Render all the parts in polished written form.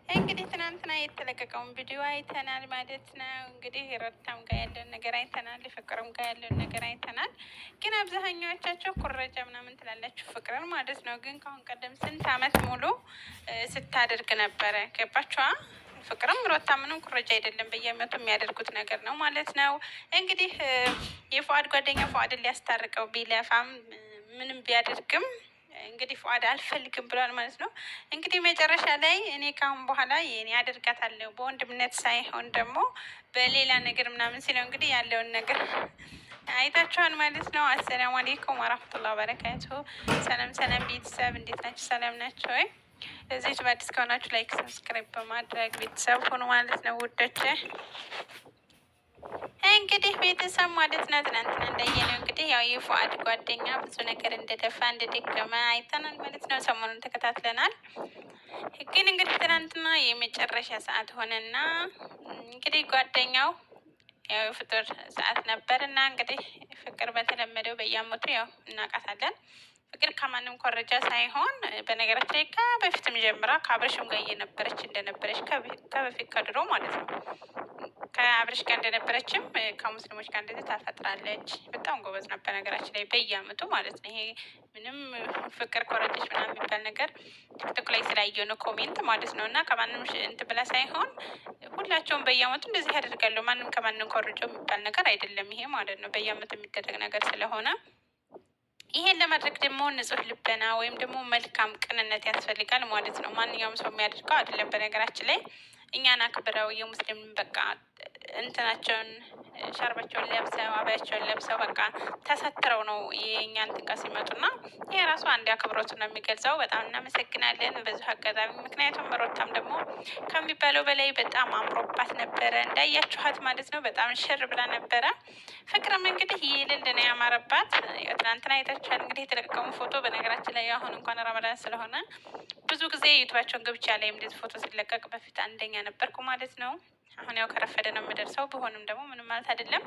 እንግዲህ ትናንትና የተለቀቀውን ቪዲዮ አይተናል ማለት ነው። እንግዲህ ረታም ጋር ያለውን ነገር አይተናል፣ ፍቅርም ጋር ያለውን ነገር አይተናል። ግን አብዛኛዎቻቸው ኩረጃ ምናምን ትላላችሁ ፍቅርን ማለት ነው። ግን ከአሁን ቀደም ስንት አመት ሙሉ ስታደርግ ነበረ። ገባችኋ? ፍቅርም ሮታ ምንም ኩረጃ አይደለም፣ በየአመቱ የሚያደርጉት ነገር ነው ማለት ነው። እንግዲህ የፉአድ ጓደኛ ፉአድን ሊያስታርቀው ቢለፋም ምንም ቢያደርግም እንግዲህ ፉአድ አልፈልግም ብሏል ማለት ነው። እንግዲህ መጨረሻ ላይ እኔ ካሁን በኋላ የኔ አደርጋታለሁ በወንድምነት ሳይሆን ደግሞ በሌላ ነገር ምናምን ሲለው እንግዲህ ያለውን ነገር አይታችኋል ማለት ነው። አሰላሙ አሌይኩም ወራህመቱላሂ ወበረካቱ። ሰላም ሰላም ቤተሰብ እንዴት ናቸው? ሰላም ናቸው ወይ? እዚህ በአዲስ ከሆናችሁ ላይክ ሰብስክራይብ በማድረግ ቤተሰብ ሆኑ ማለት ነው ውዶች። እንግዲህ ቤተሰብ ማለት ነው ትናንትና እንዳየነው እንግዲህ ያው የፉአድ ጓደኛ ብዙ ነገር እንደደፋ እንደደገመ አይተናል ማለት ነው። ሰሞኑን ተከታትለናል። ግን እንግዲህ ትናንትና የመጨረሻ ሰዓት ሆነና እንግዲህ ጓደኛው ያው የፍጡር ሰዓት ነበር እና እንግዲህ ፍቅር በተለመደው በየአመቱ ያው እናውቃታለን። ፍቅር ከማንም ኮረጃ ሳይሆን በነገራችን ላይ ከበፊትም ጀምራ ከአብረሽም ጋር እየነበረች እንደነበረች ከበፊት ከድሮ ማለት ነው ከአብረሽ ጋር እንደነበረችም ከሙስሊሞች ጋር እንደዚህ ታፈጥራለች። በጣም ጎበዝ ነበር ነገራችን ላይ በየአመቱ ማለት ነው። ይሄ ምንም ፍቅር ኮረጀች ምናምን የሚባል ነገር ቲክቶክ ላይ ስላየው ነው ኮሜንት ማለት ነው። እና ከማንም እንትን ብላ ሳይሆን ሁላቸውም በየአመቱ እንደዚህ ያደርጋሉ። ማንም ከማንም ኮርጆ የሚባል ነገር አይደለም ይሄ ማለት ነው። በየአመቱ የሚደረግ ነገር ስለሆነ ይሄን ለማድረግ ደግሞ ንጹህ ልበና ወይም ደግሞ መልካም ቅንነት ያስፈልጋል ማለት ነው። ማንኛውም ሰው የሚያደርገው አይደለም። በነገራችን ላይ እኛን አክብረው የሙስሊም በቃ እንትናቸውን ሻርባቸውን ለብሰው አባያቸውን ለብሰው በቃ ተሰትረው ነው የእኛ እንትን ጋር ሲመጡና ይሄ ራሱ አንድ አክብሮት ነው የሚገልጸው። በጣም እናመሰግናለን በዚሁ አጋጣሚ። ምክንያቱም ሮታም ደግሞ ከሚባለው በላይ በጣም አምሮባት ነበረ እንዳያችኋት ማለት ነው። በጣም ሽር ብላ ነበረ። ፍቅርም እንግዲህ ይልል ነው ያማረባት። ትናንትና አይታችኋል እንግዲህ የተለቀቀሙ ፎቶ። በነገራችን ላይ አሁን እንኳን ረመዳን ስለሆነ ብዙ ጊዜ ዩቱባቸውን ገብቻ ላይ እንደዚህ ፎቶ ሲለቀቅ በፊት አንደኛ ነበርኩ ማለት ነው። አሁን ያው ከረፈደ ነው የምደርሰው። ቢሆንም ደግሞ ምንም ማለት አይደለም።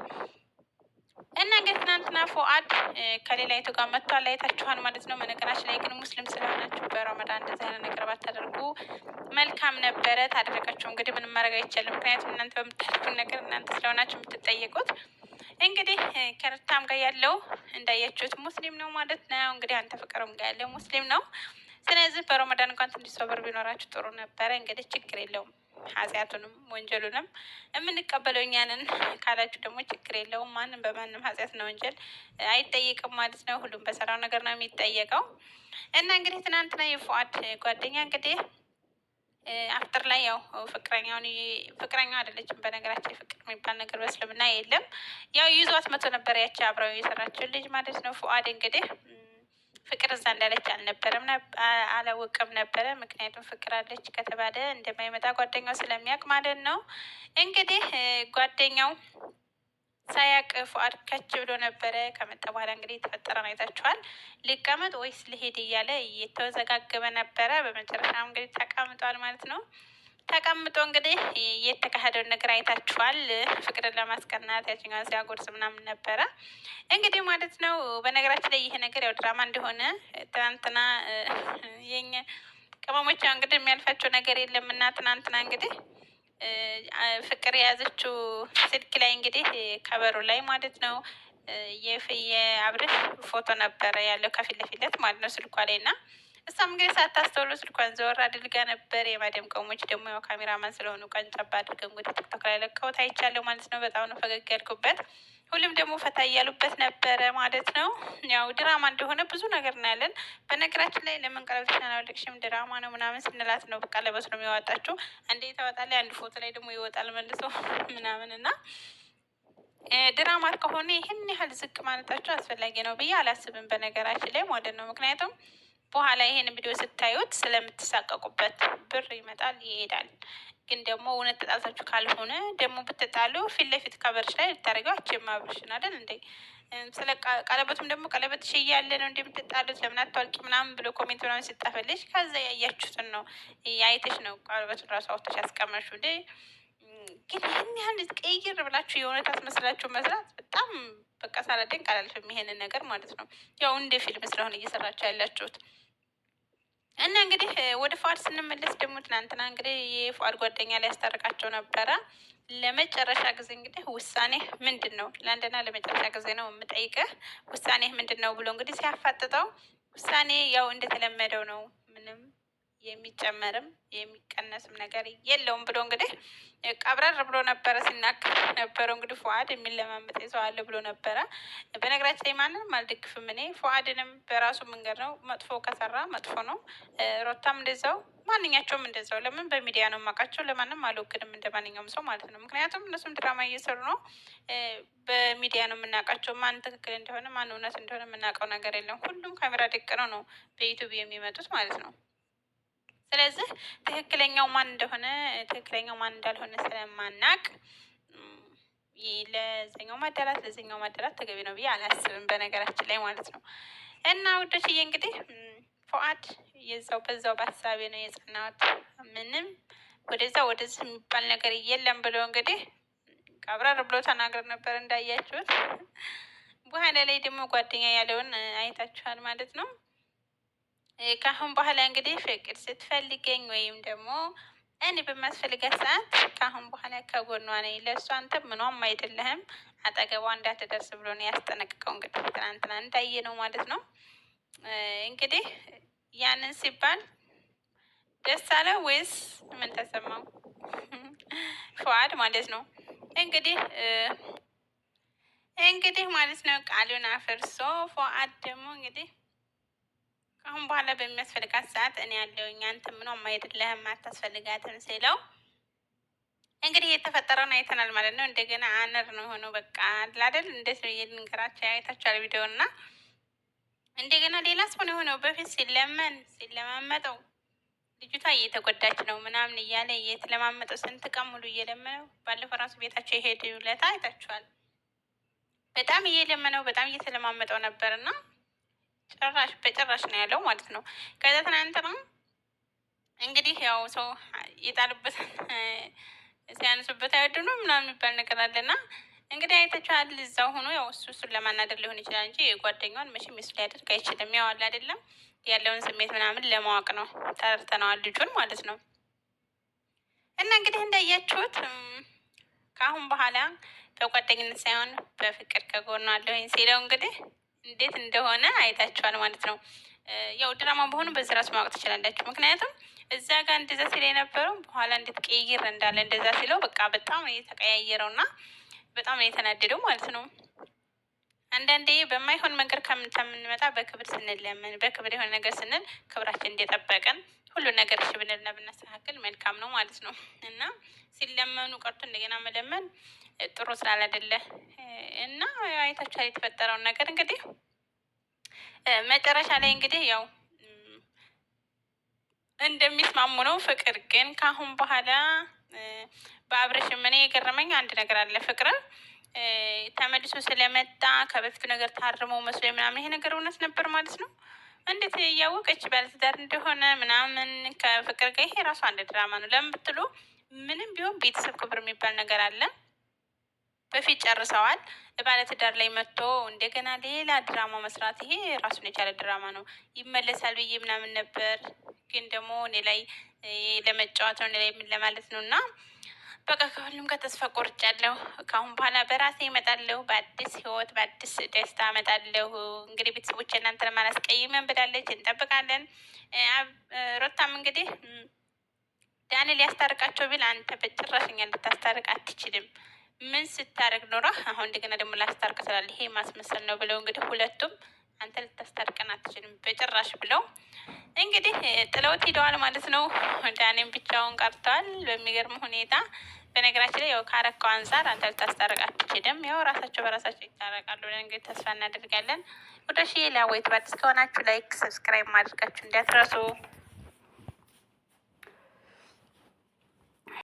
እና እንግዲህ ትናንትና ፉአድ ከሌላይቱ ጋር መጥቷል አይታችኋል ማለት ነው። በነገራችን ላይ ግን ሙስሊም ስለሆናችሁ በረመዳን እንደዚህ አይነት ነገር ባታደርጉ መልካም ነበረ። ታደረጋችሁ እንግዲህ ምንም ማድረግ አይቻልም። ምክንያቱም እናንተ በምታደርጉት ነገር እናንተ ስለሆናችሁ የምትጠየቁት። እንግዲህ ከርታም ጋር ያለው እንዳያችሁት ሙስሊም ነው ማለት ነው። እንግዲህ አንተ ፍቅርም ጋር ያለው ሙስሊም ነው። ስለዚህ በረመዳን እንኳን ትንሽ ሶብር ቢኖራችሁ ጥሩ ነበረ። እንግዲህ ችግር የለውም። ኃጢአቱንም ወንጀሉንም የምንቀበለው እኛንን ካላችሁ ደግሞ ችግር የለውም። ማንም በማንም ኃጢአትና ወንጀል አይጠየቅም ማለት ነው። ሁሉም በሰራው ነገር ነው የሚጠየቀው። እና እንግዲህ ትናንትና የፉአድ ጓደኛ እንግዲህ አፍጥር ላይ ያው ፍቅረኛው አይደለችም። በነገራችን ፍቅር የሚባል ነገር በእስልምና የለም። ያው ይዟት መቶ ነበር ያቺ አብረው የሰራችውን ልጅ ማለት ነው። ፉአድ እንግዲህ ፍቅር እዛ እንዳለች አልነበረም አላወቅም ነበረ። ምክንያቱም ፍቅር አለች ከተባለ እንደማይመጣ ጓደኛው ስለሚያውቅ ማለት ነው። እንግዲህ ጓደኛው ሳያቅ ፉአድ ከች ብሎ ነበረ። ከመጣ በኋላ እንግዲህ የተፈጠረውን አይታችኋል። ሊቀመጥ ወይስ ልሄድ እያለ እየተወዘጋገበ ነበረ። በመጨረሻም እንግዲህ ተቀምጧል ማለት ነው። ተቀምጦ እንግዲህ የተካሄደውን ነገር አይታችኋል። ፍቅርን ለማስቀናት ያችኛዋን ሲያጎርስ ምናምን ነበረ እንግዲህ ማለት ነው። በነገራችን ላይ ይሄ ነገር ያው ድራማ እንደሆነ ትናንትና የኛ ቅመሞች እንግዲህ የሚያልፋቸው ነገር የለም እና ትናንትና እንግዲህ ፍቅር የያዘችው ስልክ ላይ እንግዲህ ከበሩ ላይ ማለት ነው የአብርሽ ፎቶ ነበረ ያለው ከፊት ለፊት ማለት ነው ስልኳ ላይ እና እሷም እንግዲህ ሳታስተውሉ ስልኳን ዘወር አድርጋ ነበር። የማደም ቀሞች ደግሞ ያው ካሜራማን ስለሆኑ ቀንጨባ አድርገው እንግዲህ ቲክቶክ ላይ ለቀውት አይቻለሁ ማለት ነው። በጣም ነው ፈገግ ያልኩበት። ሁሉም ደግሞ ፈታ እያሉበት ነበረ ማለት ነው። ያው ድራማ እንደሆነ ብዙ ነገር እናያለን። በነገራችን ላይ ለምን ቀለበትሽን አላወለቅሽም ድራማ ነው ምናምን ስንላት ነው በቃ ለበስ ነው የሚያወጣችው። አንዴ ታወጣለች፣ አንድ ፎቶ ላይ ደግሞ ይወጣል መልሶ ምናምን እና ድራማ ከሆነ ይህን ያህል ዝቅ ማለታቸው አስፈላጊ ነው ብዬ አላስብም። በነገራችን ላይ ማለት ነው። ምክንያቱም በኋላ ይሄን ቪዲዮ ስታዩት ስለምትሳቀቁበት ብር ይመጣል ይሄዳል። ግን ደግሞ እውነት ተጣልታችሁ ካልሆነ ደግሞ ብትጣሉ ፊት ለፊት ከበርሽ ላይ ልታደርገው አችም አብርሽን አይደል እንዴ? ስለ ቀለበቱም ደግሞ ቀለበት እያለ ነው እንደምትጣሉት ለምን አታወልቂ ምናምን ብሎ ኮሜንት ምናምን ሲጣፈልሽ ከዛ ያያችሁትን ነው አይተሽ ነው ቀለበቱን ራሱ አውጥተሽ ያስቀመጥሽው እንዴ? ግን ይህን ያህል ቀይር ብላችሁ የእውነት አስመስላችሁ መስራት በጣም በቃ ሳላደንቅ አላልፍም። ይሄንን ነገር ማለት ነው። ያው እንደ ፊልም ስለሆነ እየሰራችሁ ያላችሁት እና እንግዲህ ወደ ፉአድ ስንመለስ ደግሞ ትናንትና እንግዲህ የፉአድ ጓደኛ ሊያስታርቃቸው ነበረ። ለመጨረሻ ጊዜ እንግዲህ ውሳኔ ምንድን ነው? ለአንድና ለመጨረሻ ጊዜ ነው የምጠይቅህ፣ ውሳኔ ምንድን ነው ብሎ እንግዲህ ሲያፋጥጠው፣ ውሳኔ ያው እንደተለመደው ነው፣ ምንም የሚጨመርም የሚቀነስም ነገር የለውም ብሎ እንግዲህ ቀብረር ብሎ ነበረ ሲናገር ነበረው። እንግዲህ ፉአድ የሚለማመጥ ሰው አለ ብሎ ነበረ። በነገራችን ላይ ማንንም አልደግፍም እኔ። ፉአድንም በራሱ መንገድ ነው፣ መጥፎ ከሰራ መጥፎ ነው። ሮታም እንደዛው፣ ማንኛቸውም እንደዛው። ለምን በሚዲያ ነው የማውቃቸው፣ ለማንም አልወግንም እንደ ማንኛውም ሰው ማለት ነው። ምክንያቱም እነሱም ድራማ እየሰሩ ነው፣ በሚዲያ ነው የምናውቃቸው። ማን ትክክል እንደሆነ ማን እውነት እንደሆነ የምናውቀው ነገር የለም። ሁሉም ካሜራ ደቅነው ነው በዩቱብ የሚመጡት ማለት ነው። ስለዚህ ትክክለኛው ማን እንደሆነ ትክክለኛው ማን እንዳልሆነ ስለማናቅ ለዛኛው ማደላት ለዛኛው ማደላት ተገቢ ነው ብዬ አላስብም፣ በነገራችን ላይ ማለት ነው። እና ውዶችዬ እንግዲህ ፉአድ የዛው በዛው በሀሳቤ ነው የጸናሁት፣ ምንም ወደዛ ወደዚህ የሚባል ነገር የለም ብሎ እንግዲህ ቀብረር ብሎ ተናግሮ ነበር እንዳያችሁት። በኋላ ላይ ደግሞ ጓደኛ ያለውን አይታችኋል ማለት ነው። ከአሁን በኋላ እንግዲህ ፍቅር ስትፈልገኝ ወይም ደግሞ እኔ በማስፈልጋት ሰዓት ከአሁን በኋላ ከጎኗ ነኝ፣ ለእሷ አንተ ምኗም አይደለህም፣ አጠገቧ እንዳትደርስ ብሎ ነው ያስጠነቅቀው። እንግዲህ ትናንትና እንዳየ ነው ማለት ነው። እንግዲህ ያንን ሲባል ደስ አለ ወይስ ምን ተሰማው? ፉአድ ማለት ነው እንግዲህ ማለት ነው ቃሉን አፍርሶ ፉአድ ደግሞ እንግዲህ አሁን በኋላ በሚያስፈልጋት ሰዓት እኔ ያለሁኝ አንተ ምንም አይደለህም አታስፈልጋትም ሲለው እንግዲህ የተፈጠረውን አይተናል ማለት ነው። እንደገና አነር ነው የሆነው። በቃ አይደል እንዴት ነው የልንገራቸው? አይታችኋል ቪዲዮ እና እንደገና ሌላ ሰው ነው የሆነው። በፊት ሲለማመጠው ልጅቷ እየተጎዳች ነው ምናምን እያለ እየተለማመጠው ስንት ቀን ሙሉ እየለመነው፣ ባለፈው ራሱ ቤታቸው የሄድ ውለታ አይታችኋል። በጣም እየለመነው በጣም እየተለማመጠው ነበር እና ጭራሽ በጭራሽ ነው ያለው ማለት ነው። ከዛ ትናንትና እንግዲህ ያው ሰው የጣልበት ሲያነሱበት አይወዱ ነው ምናምን የሚባል ነገር አለና እንግዲህ አይተችኋል። እዛው ሆኖ ያው እሱን ለማናደር ሊሆን ይችላል እንጂ የጓደኛዋን መቼም ሚስ ሊያደርግ አይችልም። ያው አለ አይደለም ያለውን ስሜት ምናምን ለማወቅ ነው። ተረድተነዋል ልጁን ማለት ነው። እና እንግዲህ እንዳያችሁት ከአሁን በኋላ በጓደኝነት ሳይሆን በፍቅር ከጎኗ አለሁኝ ሲለው እንግዲህ እንዴት እንደሆነ አይታችኋል ማለት ነው። ያው ድራማ በሆኑ በዚህ ራሱ ማወቅ ትችላላችሁ። ምክንያቱም እዛ ጋር እንደዛ ሲል የነበረው በኋላ እንዴት ቀይር እንዳለ እንደዛ ሲለው በቃ በጣም ነው የተቀያየረው እና በጣም ነው የተናደደው ማለት ነው። አንዳንዴ በማይሆን መንገድ ከምንመጣ በክብር ስንለምን በክብር የሆነ ነገር ስንል ክብራችን እንደጠበቀን ሁሉ ነገር እሺ ብንልና ብናስተካክል መልካም ነው ማለት ነው። እና ሲለመኑ ቀርቶ እንደገና መለመን ጥሩ ስላላደለ እና አይታችኋል የተፈጠረውን ነገር እንግዲህ መጨረሻ ላይ እንግዲህ ያው እንደሚስማሙ ነው። ፍቅር ግን ከአሁን በኋላ በአብረሽ ምን የገረመኝ አንድ ነገር አለ። ፍቅር ተመልሶ ስለመጣ ከበፊቱ ነገር ታርሞ መስሎ ምናምን ይሄ ነገር እውነት ነበር ማለት ነው። እንዴት እያወቀች ባለትዳር እንደሆነ ምናምን ከፍቅር ጋር ይሄ ራሱ አንድ ድራማ ነው። ለምን ብትሉ ምንም ቢሆን ቤተሰብ ክብር የሚባል ነገር አለ። በፊት ጨርሰዋል። ባለትዳር ላይ መጥቶ እንደገና ሌላ ድራማ መስራት ይሄ ራሱን የቻለ ድራማ ነው። ይመለሳል ብዬ ምናምን ነበር፣ ግን ደግሞ እኔ ላይ ለመጫወት ነው፣ እኔ ላይ ምን ለማለት ነው። እና በቃ ከሁሉም ጋር ተስፋ ቆርጫለሁ። ከአሁን በኋላ በራሴ እመጣለሁ፣ በአዲስ ህይወት በአዲስ ደስታ እመጣለሁ። እንግዲህ ቤተሰቦች እናንተ ለማላስቀይመን ብላለች፣ እንጠብቃለን። ሮታም እንግዲህ ዳኒ ሊያስታርቃቸው ቢል አንተ በጭራሽ እኛን ልታስታርቅ አትችልም። ምን ስታደርግ ኖራ አሁን እንደገና ደግሞ ላስታርቅ ስላለ ይሄ ማስመሰል ነው ብለው እንግዲህ ሁለቱም አንተ ልታስታርቀን አትችልም በጭራሽ ብለው እንግዲህ ጥለውት ሂደዋል ማለት ነው። ዳኔም ብቻውን ቀርተዋል በሚገርም ሁኔታ። በነገራችን ላይ ያው ካረካው አንጻር አንተ ልታስታርቅ አትችልም። ያው ራሳቸው በራሳቸው ይታረቃሉ ብለን እንግዲህ ተስፋ እናደርጋለን። ወደ ሺ ላወይት ባዲስ ከሆናችሁ ላይክ፣ ሰብስክራይብ ማድረጋችሁ እንዳትረሱ።